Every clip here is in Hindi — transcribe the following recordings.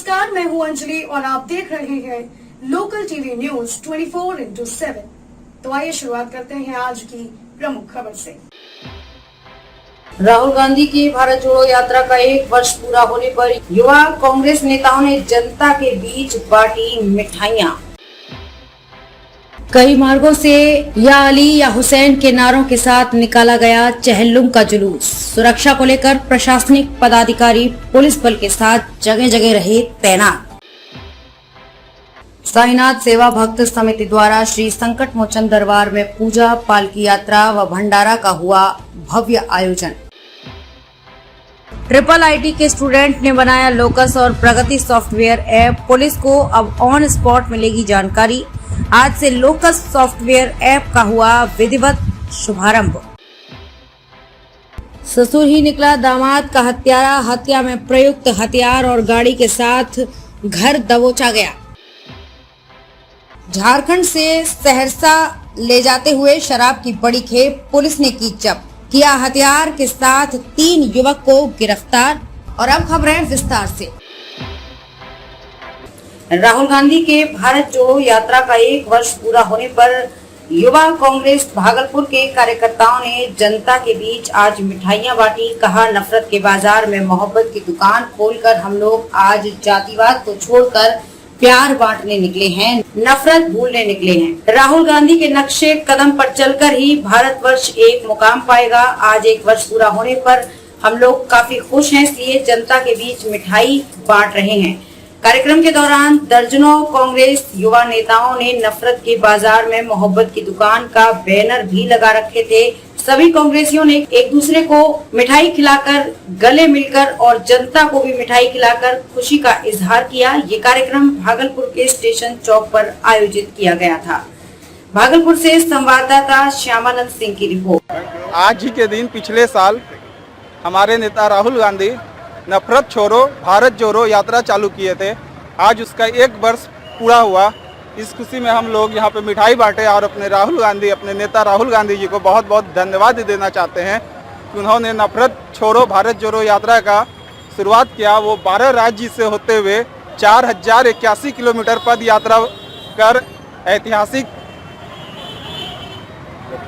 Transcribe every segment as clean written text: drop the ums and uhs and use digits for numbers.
नमस्कार, मैं हूं अंजलि और आप देख रहे हैं लोकल टीवी न्यूज 24/7। तो आइए शुरुआत करते हैं आज की प्रमुख खबर से। राहुल गांधी की भारत जोड़ो यात्रा का 1 वर्ष पूरा होने पर युवा कांग्रेस नेताओं ने जनता के बीच बांटी मिठाइयां। कई मार्गों से या अली या हुसैन के नारों के साथ निकाला गया चेहल्लुम का जुलूस। सुरक्षा को लेकर प्रशासनिक पदाधिकारी पुलिस बल के साथ जगह जगह रहे तैनात। साईनाथ सेवा भक्त समिति द्वारा श्री संकट मोचन दरबार में पूजा, पालकी यात्रा व भंडारा का हुआ भव्य आयोजन। ट्रिपल आईटी के स्टूडेंट ने बनाया लोकस और प्रगति सॉफ्टवेयर ऐप। पुलिस को अब ऑन स्पॉट मिलेगी जानकारी। आज से लोकस सॉफ्टवेयर ऐप का हुआ विधिवत शुभारंभ। ससुर ही निकला दामाद का हत्यारा, हत्या में प्रयुक्त हथियार और गाड़ी के साथ घर दबोचा गया। झारखंड से सहरसा ले जाते हुए शराब की बड़ी खेप पुलिस ने की जब्त, किया हथियार के साथ 3 युवक को गिरफ्तार। और अब खबरें विस्तार से। राहुल गांधी के भारत जोड़ो यात्रा का 1 वर्ष पूरा होने पर युवा कांग्रेस भागलपुर के कार्यकर्ताओं ने जनता के बीच आज मिठाइयां बांटी। कहा, नफरत के बाजार में मोहब्बत की दुकान खोलकर हम लोग आज जातिवाद को छोड़कर प्यार बांटने निकले हैं, नफरत भूलने निकले हैं। राहुल गांधी के नक्शे कदम पर चलकर ही भारतवर्ष एक मुकाम पाएगा। आज 1 वर्ष पूरा होने पर हम लोग काफी खुश हैं, इसलिए जनता के बीच मिठाई बांट रहे हैं। कार्यक्रम के दौरान दर्जनों कांग्रेस युवा नेताओं ने नफरत के बाजार में मोहब्बत की दुकान का बैनर भी लगा रखे थे। सभी कांग्रेसियों ने एक दूसरे को मिठाई खिलाकर, गले मिलकर और जनता को भी मिठाई खिलाकर खुशी का इजहार किया। ये कार्यक्रम भागलपुर के स्टेशन चौक पर आयोजित किया गया था। भागलपुर से संवाददाता श्यामानंद सिंह की रिपोर्ट। आज ही के दिन पिछले साल हमारे नेता राहुल गांधी नफरत छोड़ो भारत जोड़ो यात्रा चालू किए थे। आज उसका 1 वर्ष पूरा हुआ। इस खुशी में हम लोग यहाँ पे मिठाई बांटे और अपने नेता राहुल गांधी जी को बहुत बहुत धन्यवाद देना चाहते हैं कि उन्होंने नफरत छोड़ो भारत जोड़ो यात्रा का शुरुआत किया। वो 12 राज्य से होते हुए 4081 किलोमीटर पद यात्रा कर ऐतिहासिक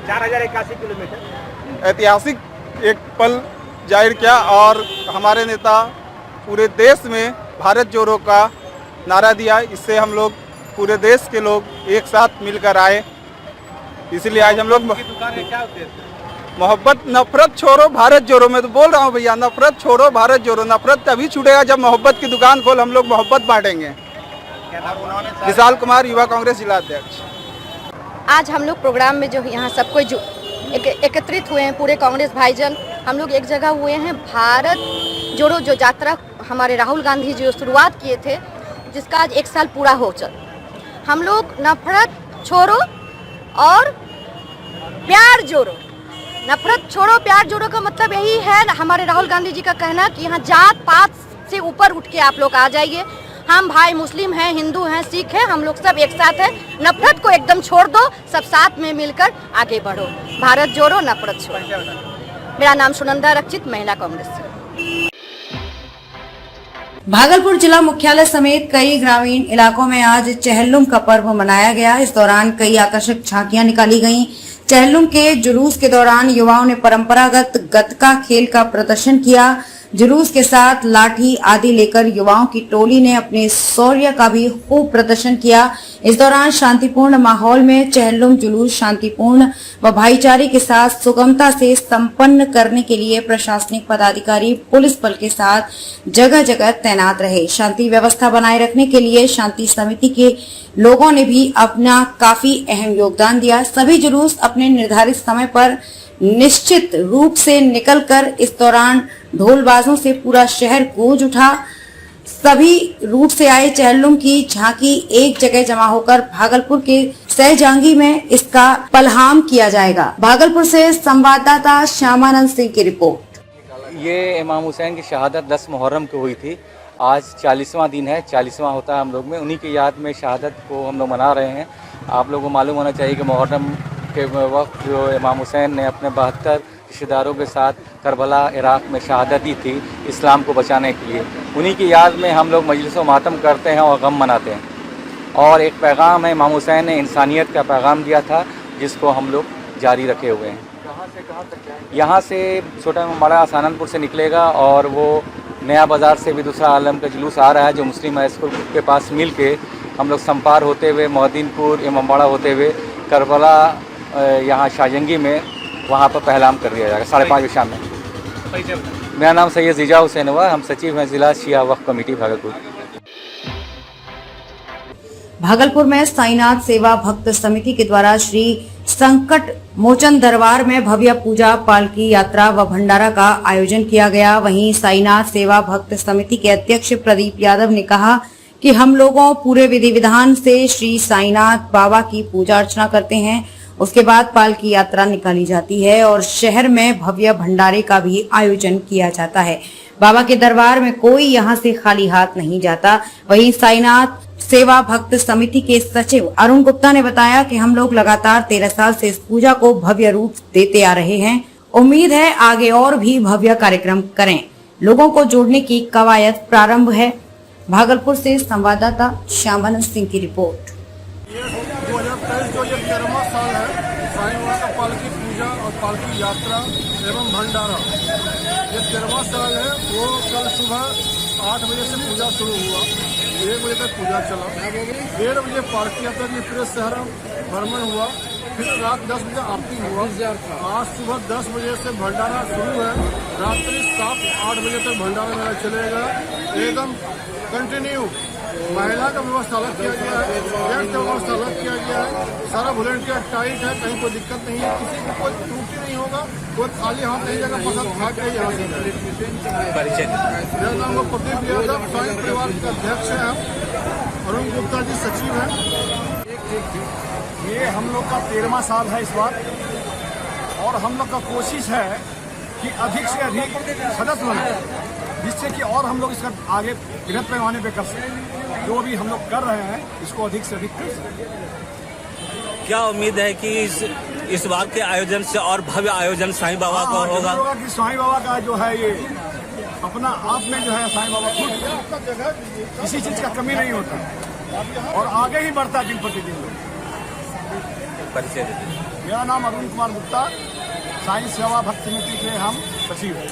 4081 किलोमीटर ऐतिहासिक एक पल जाहिर किया और हमारे नेता पूरे देश में भारत जोड़ो का नारा दिया। इससे हम लोग पूरे देश के लोग एक साथ मिलकर आए, इसलिए आज हम लोग मोहब्बत नफरत छोड़ो भारत जोड़ो। मैं तो बोल रहा हूँ भैया, नफरत छोड़ो भारत जोड़ो। नफरत तभी छूटेगा जब मोहब्बत की दुकान खोल हम लोग मोहब्बत बांटेंगे। विशाल कुमार, युवा कांग्रेस जिला अध्यक्ष। आज हम लोग प्रोग्राम में जो यहाँ सब कोई एकत्रित हुए हैं, पूरे कांग्रेस भाईजन हम लोग एक जगह हुए हैं। भारत जोड़ो जो यात्रा हमारे राहुल गांधी जी शुरुआत किए थे, जिसका आज 1 साल पूरा हो चल। हम लोग नफरत छोड़ो और प्यार जोड़ो। नफरत छोड़ो प्यार जोड़ो का मतलब यही है हमारे राहुल गांधी जी का कहना कि यहाँ जात पात से ऊपर उठ के आप लोग आ जाइए। हम भाई मुस्लिम हैं, हिंदू हैं, सिख हैं, हम लोग सब एक साथ हैं। नफरत को एकदम छोड़ दो, सब साथ में मिलकर आगे बढ़ो। भारत जोड़ो, नफरत छोड़ो। मेरा नाम सुनंदा रक्षित, महिला कांग्रेस से। भागलपुर जिला मुख्यालय समेत कई ग्रामीण इलाकों में आज चेहल्लुम का पर्व मनाया गया। इस दौरान कई आकर्षक झांकियां निकाली गईं। चेहल्लुम के जुलूस के दौरान युवाओं ने परंपरागत गतका खेल का प्रदर्शन किया। जुलूस के साथ लाठी आदि लेकर युवाओं की टोली ने अपने शौर्य का भी खूब प्रदर्शन किया। इस दौरान शांतिपूर्ण माहौल में चेहल्लुम जुलूस शांतिपूर्ण व भाईचारे के साथ सुगमता से संपन्न करने के लिए प्रशासनिक पदाधिकारी पुलिस बल के साथ जगह जगह तैनात रहे। शांति व्यवस्था बनाए रखने के लिए शांति समिति के लोगों ने भी अपना काफी अहम योगदान दिया। सभी जुलूस अपने निर्धारित समय पर निश्चित रूप से निकलकर इस दौरान ढोलबाजों से पूरा शहर गूंज उठा। सभी रूट से आए चेहल्लुम की झांकी एक जगह जमा होकर भागलपुर के सहजांगी में इसका पलहाम किया जाएगा। भागलपुर से संवाददाता श्यामानंद सिंह की रिपोर्ट। ये इमाम हुसैन की शहादत 10 मुहर्रम को हुई थी। आज 40वां दिन है, 40वां होता है हम लोग में। उन्हीं की याद में शहादत को हम लोग मना रहे हैं। आप लोगों को मालूम होना चाहिए कि मुहर्रम के वक्त जो इमाम हुसैन ने अपने 72 रिश्तेदारों के साथ करबला इराक़ में शहादत दी थी इस्लाम को बचाने के लिए। उन्हीं की याद में हम लोग मजलिस व मातम करते हैं और गम मनाते हैं। और एक पैगाम है, इमाम हुसैन ने इंसानियत का पैगाम दिया था जिसको हम लोग जारी रखे हुए हैं। कहाँ से कहाँ तक जाएंगे? यहाँ से छोटा हमारा सानंदपुर से निकलेगा और वो नया बाज़ार से भी दूसरा आलम का जुलूस आ रहा है जो मुस्लिम हाई स्कूल के पास मिल के हम लोग संपार होते हुए मोहद्दीनपुर इमामबाड़ा होते हुए करबला यहाँ शाहजंगी में वहाँ पर पहलाम कर दिया जाएगा 5:30 शाम में। मेरा नाम सैयद ज़िजा हुसैन हुआ, हम सचिव हैं ज़िला शिया वक्फ कमेटी भागलपुर। भागलपुर में साईनाथ सेवा भक्त समिति के द्वारा श्री संकट मोचन दरबार में भव्य पूजा, पालकी यात्रा व भंडारा का आयोजन किया गया। वहीं साईनाथ सेवा भक्त समिति के अध्यक्ष प्रदीप यादव ने कहा कि हम लोगों पूरे विधि विधान से श्री साईनाथ बाबा की पूजा अर्चना करते हैं। उसके बाद पालकी यात्रा निकाली जाती है और शहर में भव्य भंडारे का भी आयोजन किया जाता है। बाबा के दरबार में कोई यहां से खाली हाथ नहीं जाता। वहीं साईनाथ सेवा भक्त समिति के सचिव अरुण गुप्ता ने बताया कि हम लोग लगातार 13 साल से इस पूजा को भव्य रूप देते आ रहे हैं। उम्मीद है आगे और भी भव्य कार्यक्रम करें। लोगों को जोड़ने की कवायद प्रारंभ है। भागलपुर से संवाददाता श्यामानंद सिंह की रिपोर्ट। 2023 जो ये 13वां साल है साईं बाबा का पालकी पूजा और पालकी यात्रा एवं भंडारा, ये 13वां साल है। वो कल सुबह 8 बजे से पूजा शुरू हुआ, 1 बजे तक पूजा चला, 1:30 बजे पालकी यात्रा की पूरे शहर भ्रमण हुआ, फिर रात 10 बजे आरती हुआ। आज सुबह 10 बजे से भंडारा शुरू है, रात्रि 7-8 बजे तक भंडारा मेरा चलेगा। एकदम कंटिन्यू महिला का व्यवस्था अलग किया गया है, जेंट्स का व्यवस्था अलग किया गया है। सारा वॉलंटियर टाइट है, कहीं कोई दिक्कत नहीं है, किसी को कोई त्रुटि नहीं होगा, कोई खाली हाथ नहीं जाएगा, पसंद खा के यहाँ से। मेरा नाम है प्रदीप यादव, साईं परिवार के अध्यक्ष हैं हम। अरुण गुप्ता जी सचिव हैं। ये हम लोग का 13वां साल है इस बार, और हम लोग का कोशिश है कि अधिक से अधिक सदस्य बने, जिससे कि और हम लोग इसका आगे बृहद पैमाने पे कर सकें। जो भी हम लोग कर रहे हैं इसको अधिक से अधिक कर सकें। क्या उम्मीद है कि इस बार के आयोजन से और भव्य आयोजन साईं बाबा का होगा? कि साईं बाबा का जो है ये अपना आप में जो है साईं बाबा खुद किसी चीज का कमी नहीं होता और आगे ही बढ़ता दिन प्रतिदिन। परिचय देते। मेरा नाम अरुण कुमार गुप्ता, साईं सेवा भक्त समिति के हम सचिव हैं।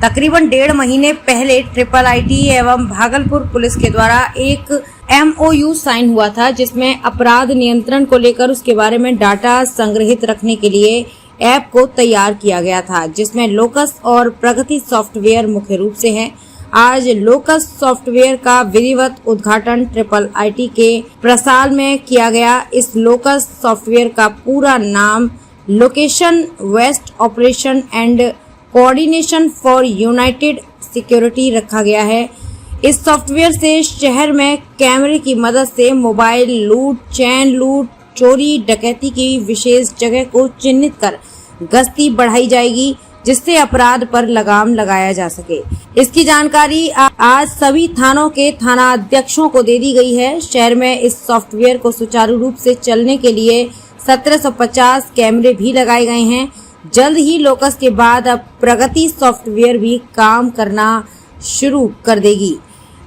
तकरीबन 1.5 महीने पहले IIIT एवं भागलपुर पुलिस के द्वारा एक MOU साइन हुआ था, जिसमें अपराध नियंत्रण को लेकर उसके बारे में डाटा संग्रहित रखने के लिए ऐप को तैयार किया गया था, जिसमें लोकस और प्रगति सॉफ्टवेयर मुख्य रूप से है। आज लोकस सॉफ्टवेयर का विधिवत उद्घाटन IIIT के प्रसाल में किया गया। इस लोकस सॉफ्टवेयर का पूरा नाम location waste operation and coordination for united security रखा गया है। इस सॉफ्टवेयर से शहर में कैमरे की मदद से मोबाइल लूट, चैन लूट, चोरी, डकैती की विशेष जगह को चिन्हित कर गश्ती बढ़ाई जाएगी, जिससे अपराध पर लगाम लगाया जा सके। इसकी जानकारी आज सभी थानों के थाना अध्यक्षों को दे दी गई है। शहर में इस सॉफ्टवेयर को सुचारू रूप से चलने के लिए 1750 कैमरे भी लगाए गए हैं। जल्द ही लोकस के बाद अब प्रगति सॉफ्टवेयर भी काम करना शुरू कर देगी।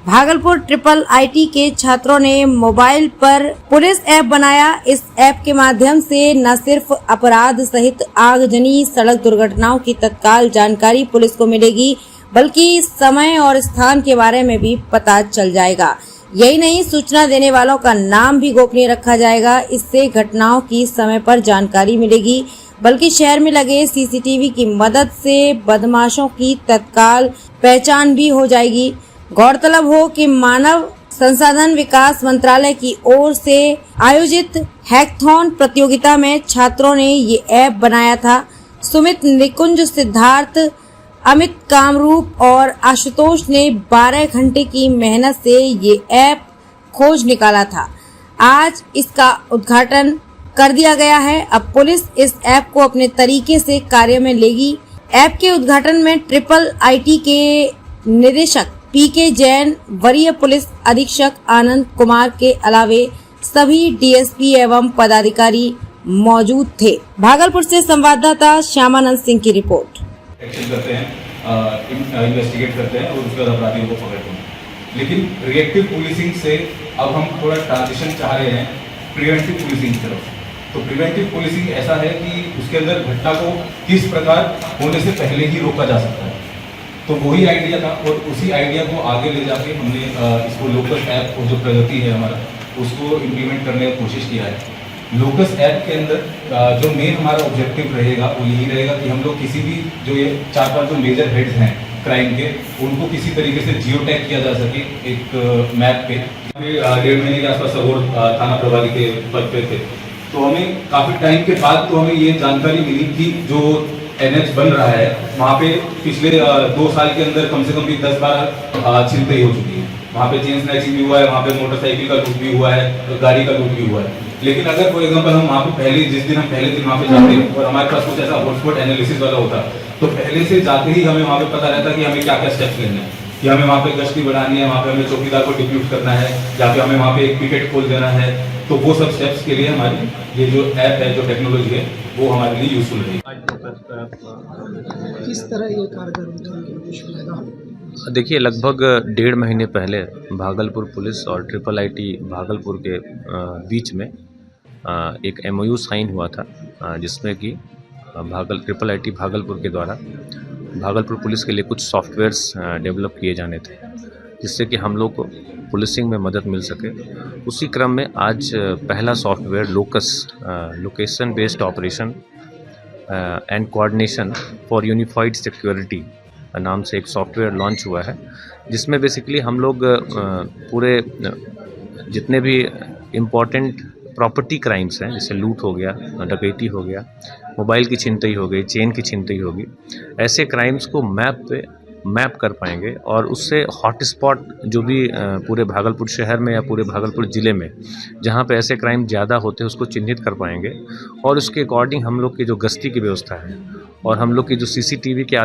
भागलपुर IIIT के छात्रों ने मोबाइल पर पुलिस ऐप बनाया। इस ऐप के माध्यम से न सिर्फ अपराध सहित आगजनी, सड़क दुर्घटनाओं की तत्काल जानकारी पुलिस को मिलेगी, बल्कि समय और स्थान के बारे में भी पता चल जाएगा। यही नहीं, सूचना देने वालों का नाम भी गोपनीय रखा जाएगा। इससे घटनाओं की समय पर जानकारी मिलेगी, बल्कि शहर में लगे CCTV की मदद से बदमाशों की तत्काल पहचान भी हो जाएगी। गौरतलब हो कि मानव संसाधन विकास मंत्रालय की ओर से आयोजित हैकथॉन प्रतियोगिता में छात्रों ने ये ऐप बनाया था। सुमित, निकुंज, सिद्धार्थ, अमित, कामरूप और आशुतोष ने 12 घंटे की मेहनत से ये ऐप खोज निकाला था। आज इसका उद्घाटन कर दिया गया है। अब पुलिस इस ऐप को अपने तरीके से कार्य में लेगी। ऐप के उद्घाटन में IIIT के निदेशक PK जैन, वरीय पुलिस अधीक्षक आनंद कुमार के अलावे सभी DSP एवं पदाधिकारी मौजूद थे। भागलपुर से संवाददाता श्यामानंद सिंह की रिपोर्ट। एक्शन करते हैं, इन्वेस्टिगेट करते हैं और उसके बाद अपराधियों को पकड़ते हैं। लेकिन रिएक्टिव पुलिसिंग से अब हम थोड़ा ट्रांजिशन चाह रहे हैं प्रिवेंटिव पुलिसिंग की तरफ। तो प्रिवेंटिव पुलिसिंग ऐसा है कि उसके अंदर घटना को किस प्रकार होने से पहले ही रोका जा सकता है। तो वही आइडिया था और उसी आइडिया को आगे ले जाके हमने इसको लोकस ऐप को जो प्रगति है हमारा उसको इम्प्लीमेंट करने की कोशिश किया है। लोकस ऐप के अंदर जो मेन हमारा ऑब्जेक्टिव रहेगा वो यही रहेगा कि हम लोग किसी भी जो ये 4-5 जो मेजर हेड्स हैं क्राइम के उनको किसी तरीके से जियो टैग किया जा सके एक मैप पे। 1.5 महीने के आसपास सबोर थाना प्रभारी के पद पे थे, तो हमें काफ़ी टाइम के बाद तो हमें ये जानकारी मिली कि जो NH बन रहा है वहाँ पे पिछले 2 साल के अंदर कम से कम भी 10-12 छिनतई हो चुकी है। वहाँ पे चेन स्नैचिंग भी हुआ है, वहाँ पे मोटरसाइकिल का लूट भी हुआ है, गाड़ी का लूट भी हुआ है। लेकिन अगर फॉर एग्जांपल हम वहाँ पे जिस दिन हम पहले दिन वहाँ पे जाते हैं और हमारे पास कुछ ऐसा हॉटस्पॉट एनालिसिस वाला होता तो पहले से जाते ही हमें वहाँ पे पता रहता कि हमें क्या क्या स्टेप्स लेने हैं, कि हमें वहाँ पे गश्ती बढ़ानी है, वहाँ पे हमें चौकीदार को डिप्यूट करना है या फिर हमें वहाँ पे एक पिकेट खोल देना है। तो वो सब स्टेप्स के लिए हमारी ये जो ऐप है, जो टेक्नोलॉजी है, वो हमारे लिए यूजफुल रहेगी। किस तरह ये कारगर होगा? देखिए, लगभग 1.5 महीने पहले भागलपुर पुलिस और IIIT भागलपुर के बीच में एक MOU साइन हुआ था, जिसमें कि IIIT भागलपुर के द्वारा भागलपुर पुलिस के लिए कुछ सॉफ्टवेयर्स डेवलप किए जाने थे, जिससे कि हम लोग को पुलिसिंग में मदद मिल सके। उसी क्रम में आज पहला software locus location based operation and coordination for unified security नाम से एक सॉफ्टवेयर लॉन्च हुआ है, जिसमें बेसिकली हम लोग पूरे जितने भी इम्पोर्टेंट प्रॉपर्टी क्राइम्स हैं, जैसे लूट हो गया, डकैती हो गया, मोबाइल की छिनतई हो गई, चेन की छिनतई होगी, ऐसे क्राइम्स को मैप कर पाएंगे और उससे हॉटस्पॉट जो भी पूरे भागलपुर शहर में या पूरे भागलपुर ज़िले में जहाँ पे ऐसे क्राइम ज़्यादा होते हैं उसको चिन्हित कर पाएंगे और उसके अकॉर्डिंग हम लोग की जो गश्ती की व्यवस्था है और हम लोग की जो CCTV के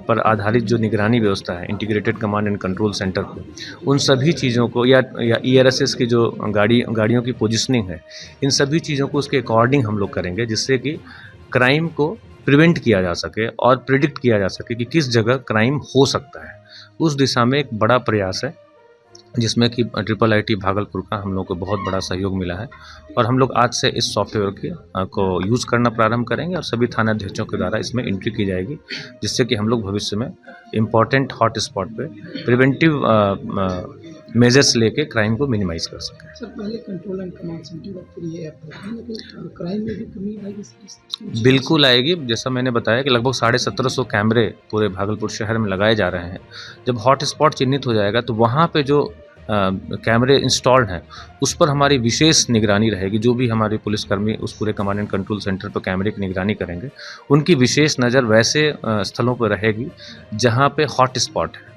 पर आधारित जो निगरानी व्यवस्था है, integrated command and control centre को, उन सभी चीज़ों को या ERSS की जो गाड़ियों की पोजिशनिंग है, इन सभी चीज़ों को उसके अकॉर्डिंग हम लोग करेंगे, जिससे कि क्राइम को प्रिवेंट किया जा सके और प्रिडिक्ट किया जा सके कि किस जगह क्राइम हो सकता है। उस दिशा में एक बड़ा प्रयास है, जिसमें कि IIIT भागलपुर का हम लोग को बहुत बड़ा सहयोग मिला है और हम लोग आज से इस सॉफ्टवेयर को यूज़ करना प्रारंभ करेंगे और सभी थानाध्यक्षों के द्वारा इसमें एंट्री की जाएगी, जिससे कि हम लोग भविष्य में इम्पॉर्टेंट हॉट स्पॉट पे प्रिवेंटिव मेजर्स लेके क्राइम को मिनिमाइज कर सकें। सर, पहले कंट्रोल एंड कमांड सेंटर पर ये ऐप है, क्राइम में भी कमी आएगी? बिल्कुल आएगी। जैसा मैंने बताया कि लगभग 1750 कैमरे पूरे भागलपुर शहर में लगाए जा रहे हैं। जब हॉट स्पॉट चिन्हित हो जाएगा तो वहाँ पे जो कैमरे इंस्टॉल्ड हैं उस पर हमारी विशेष निगरानी रहेगी। जो भी हमारे पुलिसकर्मी उस पूरे कमांड एंड कंट्रोल सेंटर पर कैमरे की निगरानी करेंगे, उनकी विशेष नज़र वैसे स्थलों पर रहेगी जहाँ पे हॉट स्पॉट है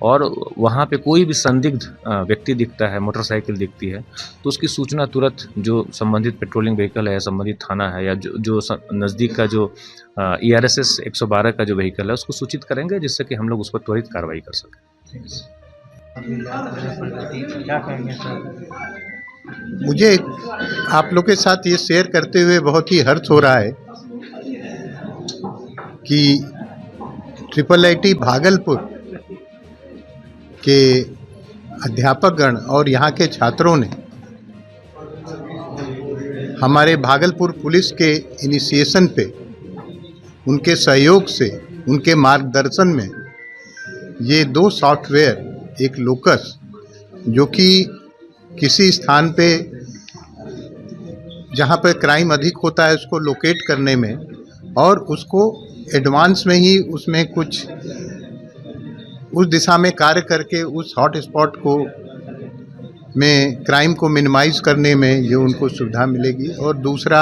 और वहाँ पे कोई भी संदिग्ध व्यक्ति दिखता है, मोटरसाइकिल दिखती है, तो उसकी सूचना तुरंत जो संबंधित पेट्रोलिंग व्हीकल है, संबंधित थाना है या जो नज़दीक का जो ERSS 112 का जो व्हीकल है उसको सूचित करेंगे, जिससे कि हम लोग उस पर त्वरित कार्रवाई कर सकें। क्या कहेंगे सर? मुझे आप लोग के साथ ये शेयर करते हुए बहुत ही हर्ष हो रहा है कि IIIT भागलपुर के अध्यापकगण और यहाँ के छात्रों ने हमारे भागलपुर पुलिस के इनिशिएशन पे, उनके सहयोग से, उनके मार्गदर्शन में ये 2 सॉफ्टवेयर, एक लोकस जो कि किसी स्थान पे जहाँ पर क्राइम अधिक होता है उसको लोकेट करने में और उसको एडवांस में ही उसमें कुछ उस दिशा में कार्य करके उस हॉट स्पॉट को में क्राइम को मिनिमाइज करने में जो उनको सुविधा मिलेगी। और दूसरा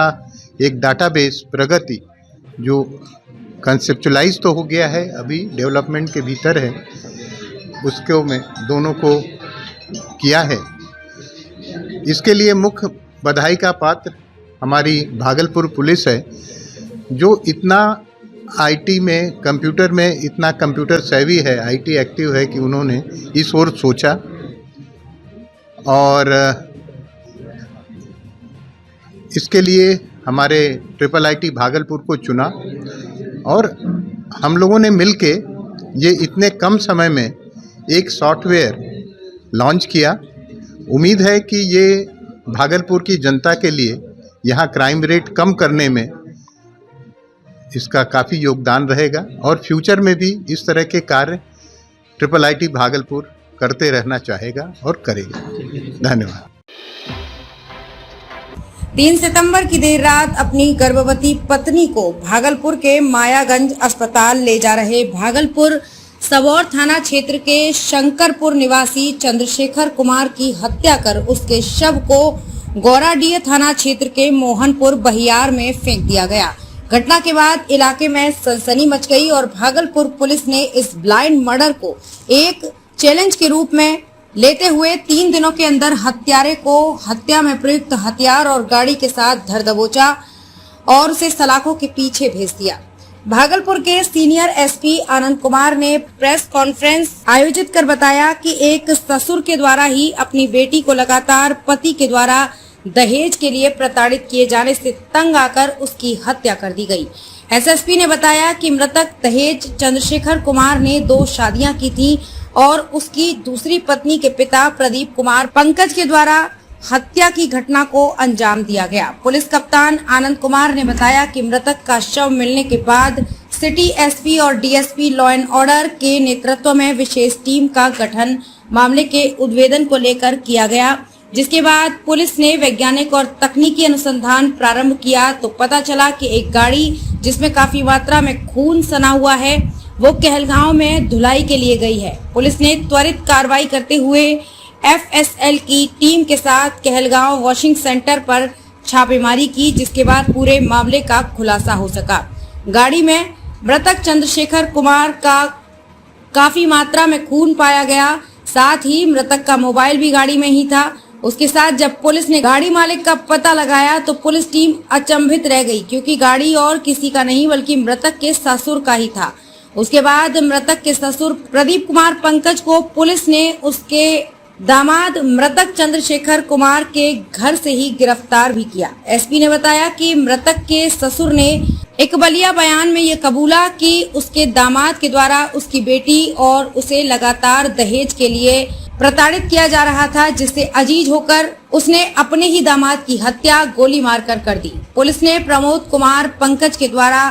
एक डाटाबेस प्रगति जो कंसेप्चुलाइज तो हो गया है, अभी डेवलपमेंट के भीतर है, उसको में दोनों को किया है। इसके लिए मुख्य बधाई का पात्र हमारी भागलपुर पुलिस है, जो इतना IT में, कंप्यूटर में इतना कंप्यूटर सेवी है, IT एक्टिव है कि उन्होंने इस ओर सोचा और इसके लिए हमारे IIIT भागलपुर को चुना और हम लोगों ने मिलके ये इतने कम समय में एक सॉफ्टवेयर लॉन्च किया। उम्मीद है कि ये भागलपुर की जनता के लिए यहाँ क्राइम रेट कम करने में इसका काफ़ी योगदान रहेगा और फ्यूचर में भी इस तरह के कार्य IIIT भागलपुर करते रहना चाहेगा और करेगा। धन्यवाद। 3 सितंबर की देर रात अपनी गर्भवती पत्नी को भागलपुर के मायागंज अस्पताल ले जा रहे भागलपुर सबौर थाना क्षेत्र के शंकरपुर निवासी चंद्रशेखर कुमार की हत्या कर उसके शव को गौराडीह थाना क्षेत्र के मोहनपुर बहियार में फेंक दिया गया। घटना के बाद इलाके में सनसनी मच गई और भागलपुर पुलिस ने इस ब्लाइंड मर्डर को एक चैलेंज के रूप में लेते हुए 3 दिनों के अंदर हत्यारे को हत्या में प्रयुक्त हथियार और गाड़ी के साथ धर दबोचा और उसे सलाखों के पीछे भेज दिया। भागलपुर के सीनियर एसपी आनंद कुमार ने प्रेस कॉन्फ्रेंस आयोजित कर बताया कि एक ससुर के द्वारा ही अपनी बेटी को लगातार पति के द्वारा दहेज के लिए प्रताड़ित किए जाने से तंग आकर उसकी हत्या कर दी गई। एसएसपी ने बताया कि मृतक दहेज चंद्रशेखर कुमार ने 2 शादियां की थी और उसकी दूसरी पत्नी के पिता प्रदीप कुमार पंकज के द्वारा हत्या की घटना को अंजाम दिया गया। पुलिस कप्तान आनंद कुमार ने बताया कि मृतक का शव मिलने के बाद सिटी एसपी और डीएसपी लॉ एंड ऑर्डर के नेतृत्व में विशेष टीम का गठन मामले के उद्भेदन को लेकर किया गया, जिसके बाद पुलिस ने वैज्ञानिक और तकनीकी अनुसंधान प्रारंभ किया तो पता चला कि एक गाड़ी जिसमें काफी मात्रा में खून सना हुआ है वो कहलगांव में धुलाई के लिए गई है। पुलिस ने त्वरित कार्रवाई करते हुए एफएसएल की टीम के साथ कहलगांव वॉशिंग सेंटर पर छापेमारी की, जिसके बाद पूरे मामले का खुलासा हो सका। गाड़ी में मृतक चंद्रशेखर कुमार का काफी मात्रा में खून पाया गया, साथ ही मृतक का मोबाइल भी गाड़ी में ही था। उसके साथ जब पुलिस ने गाड़ी मालिक का पता लगाया तो पुलिस टीम अचंभित रह गई, क्योंकि गाड़ी और किसी का नहीं बल्कि मृतक के ससुर का ही था। उसके बाद मृतक के ससुर प्रदीप कुमार पंकज को पुलिस ने उसके दामाद मृतक चंद्रशेखर कुमार के घर से ही गिरफ्तार भी किया। एसपी ने बताया कि मृतक के ससुर ने एक बलिया बयान में ये कबूला कि उसके दामाद के द्वारा उसकी बेटी और उसे लगातार दहेज के लिए प्रताड़ित किया जा रहा था, जिससे अजीज होकर उसने अपने ही दामाद की हत्या गोली मारकर कर दी। पुलिस ने प्रमोद कुमार पंकज के द्वारा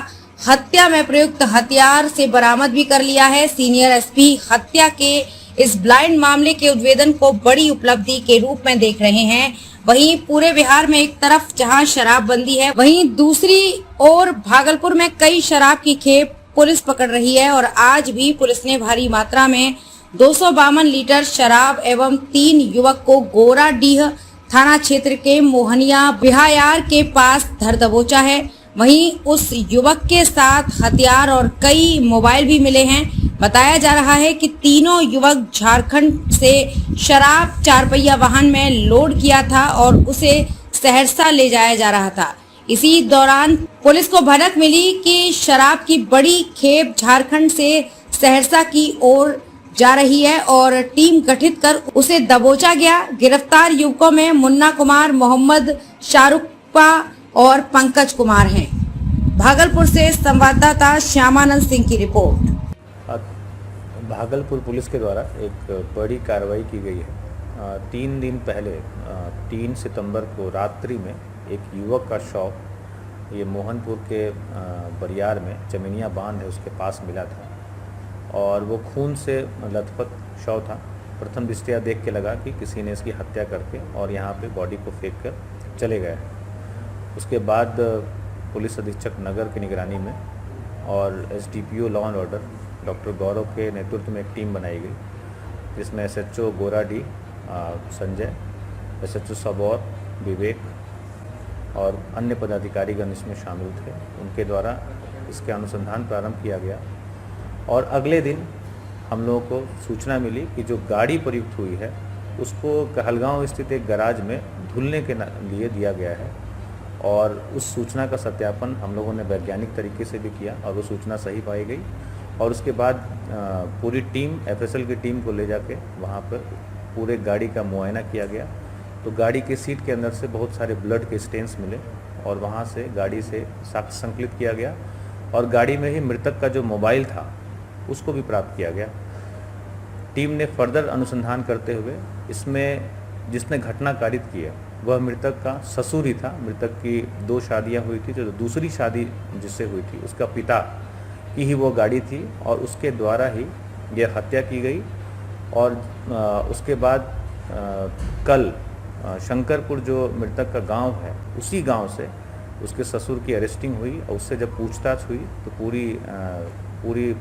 हत्या में प्रयुक्त हथियार से बरामद भी कर लिया है। सीनियर एसपी हत्या के इस ब्लाइंड मामले के उद्भेदन को बड़ी उपलब्धि के रूप में देख रहे हैं। वहीं पूरे बिहार में एक तरफ जहां शराबबंदी है, वहीं दूसरी ओर भागलपुर में कई शराब की खेप पुलिस पकड़ रही है और आज भी पुलिस ने भारी मात्रा में 252 लीटर शराब एवं 3 युवक को गोराडीह थाना क्षेत्र के मोहनिया बिहायार के पास धर दबोचा है। वहीं उस युवक के साथ हथियार और कई मोबाइल भी मिले हैं। बताया जा रहा है कि तीनों युवक झारखंड से शराब 4 पहिया वाहन में लोड किया था और उसे सहरसा ले जाया जा रहा था। इसी दौरान पुलिस को भनक मिली कि शराब की बड़ी खेप झारखंड से सहरसा की ओर जा रही है और टीम गठित कर उसे दबोचा गया। गिरफ्तार युवकों में मुन्ना कुमार, मोहम्मद शाहरुखपा और पंकज कुमार हैं। भागलपुर से संवाददाता श्यामानंद सिंह की रिपोर्ट। भागलपुर पुलिस के द्वारा एक बड़ी कार्रवाई की गई है। 3 दिन पहले 3 सितंबर को रात्रि में एक युवक का शव ये मोहनपुर के बरियार में चमिनिया बांध है उसके पास मिला था और वो खून से लथपथ शव था। प्रथम दृष्टया देख के लगा कि किसी ने इसकी हत्या करके और यहाँ पे बॉडी को फेंक कर चले गए। उसके बाद पुलिस अधीक्षक नगर की निगरानी में और SDPO law and order doctor Gaurav के नेतृत्व में एक टीम बनाई गई, जिसमें एसएचओ गोराडी संजय, एसएचओ सबौर विवेक और अन्य पदाधिकारीगण इसमें शामिल थे। उनके द्वारा इसके अनुसंधान प्रारंभ किया गया और अगले दिन हम लोगों को सूचना मिली कि जो गाड़ी प्रयुक्त हुई है उसको कहलगांव स्थित एक गैराज में धुलने के लिए दिया गया है और उस सूचना का सत्यापन हम लोगों ने वैज्ञानिक तरीके से भी किया और वो सूचना सही पाई गई और उसके बाद पूरी टीम एफएसएल की टीम को ले जाके वहाँ पर पूरे गाड़ी का मुआयना किया गया। तो गाड़ी के सीट के अंदर से बहुत सारे ब्लड के स्टेन्स मिले और वहाँ से गाड़ी से साक्ष्य संकलित किया गया और गाड़ी में ही मृतक का जो मोबाइल था उसको भी प्राप्त किया गया। टीम ने फर्दर अनुसंधान करते हुए इसमें जिसने घटना कारित की है वह मृतक का ससुर ही था। मृतक की 2 शादियां हुई थी, जो दूसरी शादी जिससे हुई थी उसका पिता की ही वो गाड़ी थी और उसके द्वारा ही यह हत्या की गई। और उसके बाद कल शंकरपुर जो मृतक का गांव है उसी गांव से उसके ससुर की अरेस्टिंग हुई और उससे जब पूछताछ हुई तो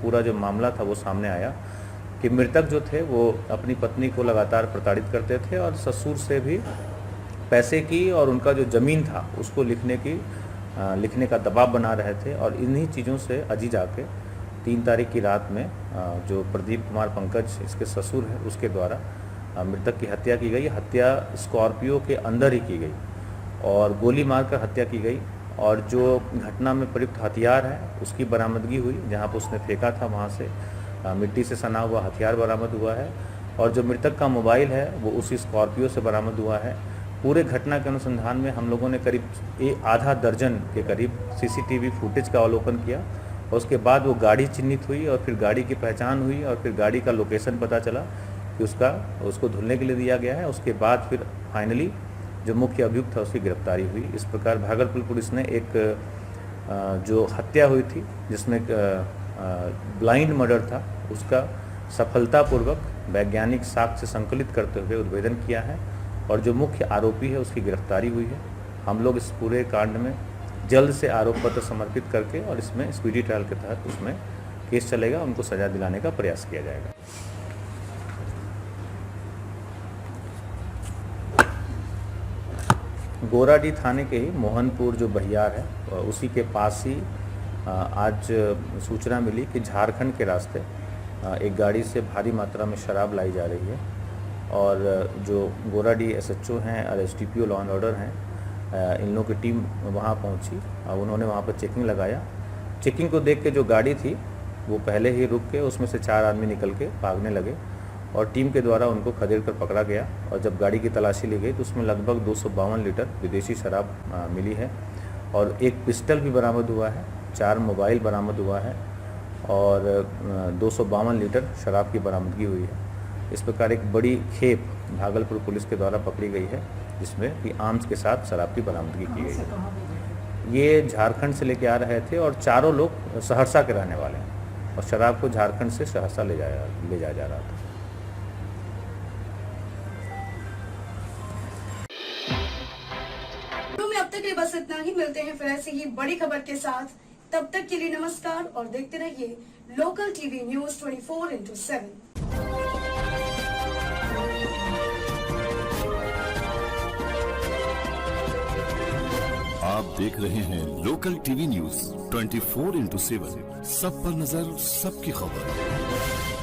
पूरा जो मामला था वो सामने आया कि मृतक जो थे वो अपनी पत्नी को लगातार प्रताड़ित करते थे और ससुर से भी पैसे की और उनका जो ज़मीन था उसको लिखने का दबाव बना रहे थे। और इन्हीं चीज़ों से अजीज आके 3 तारीख की रात में जो प्रदीप कुमार पंकज इसके ससुर है उसके द्वारा मृतक की हत्या की गई। हत्या स्कॉर्पियो के अंदर ही की गई और गोली मारकर हत्या की गई। और जो घटना में प्रयुक्त हथियार है उसकी बरामदगी हुई, जहाँ पर उसने फेंका था वहाँ से मिट्टी से सना हुआ हथियार बरामद हुआ है। और जो मृतक का मोबाइल है वो उसी स्कॉर्पियो से बरामद हुआ है। पूरे घटना के अनुसंधान में हम लोगों ने करीब आधा दर्जन के करीब सीसीटीवी फुटेज का अवलोकन किया और उसके बाद वो गाड़ी चिन्हित हुई और फिर गाड़ी की पहचान हुई और फिर गाड़ी का लोकेशन पता चला कि उसको धुलने के लिए दिया गया है। उसके बाद फिर फाइनली जो मुख्य अभियुक्त था उसकी गिरफ्तारी हुई। इस प्रकार भागलपुर पुलिस ने एक जो हत्या हुई थी जिसमें ब्लाइंड मर्डर था उसका सफलतापूर्वक वैज्ञानिक साक्ष्य संकलित करते हुए उद्भेदन किया है और जो मुख्य आरोपी है उसकी गिरफ्तारी हुई है। हम लोग इस पूरे कांड में जल्द से आरोप पत्र समर्पित करके और इसमें स्पीडी ट्रायल के तहत उसमें केस चलेगा, उनको सजा दिलाने का प्रयास किया जाएगा। गोराडी थाने के ही मोहनपुर जो बहियार है उसी के पास ही आज सूचना मिली कि झारखंड के रास्ते एक गाड़ी से भारी मात्रा में शराब लाई जा रही है और जो गोराडी SHO हैं और SDPO लॉ एंड ऑर्डर हैं इन लोगों की टीम वहां पहुंची और उन्होंने वहां पर चेकिंग लगाया। चेकिंग को देख के जो गाड़ी थी वो पहले ही रुक के उसमें से 4 आदमी निकल के भागने लगे और टीम के द्वारा उनको खदेड़ कर पकड़ा गया। और जब गाड़ी की तलाशी ली गई तो उसमें लगभग 252 लीटर विदेशी शराब मिली है और एक पिस्टल भी बरामद हुआ है, 4 मोबाइल बरामद हुआ है और 252 लीटर शराब की बरामदगी हुई है। इस प्रकार एक बड़ी खेप भागलपुर पुलिस के द्वारा पकड़ी गई है जिसमें कि आर्म्स के साथ शराब की बरामदगी की गई है। ये झारखंड से लेके आ रहे थे और चारों लोग सहरसा के रहने वाले हैं और शराब को झारखंड से सहरसा ले जाया जा रहा था। अब तक के लिए बस इतना ही। मिलते हैं फिर ऐसी ही बड़ी खबर के साथ, तब तक के लिए नमस्कार और देखते रहिए लोकल टीवी न्यूज 24/7। आप देख रहे हैं लोकल टीवी न्यूज 24/7, सब पर नजर, सबकी खबर।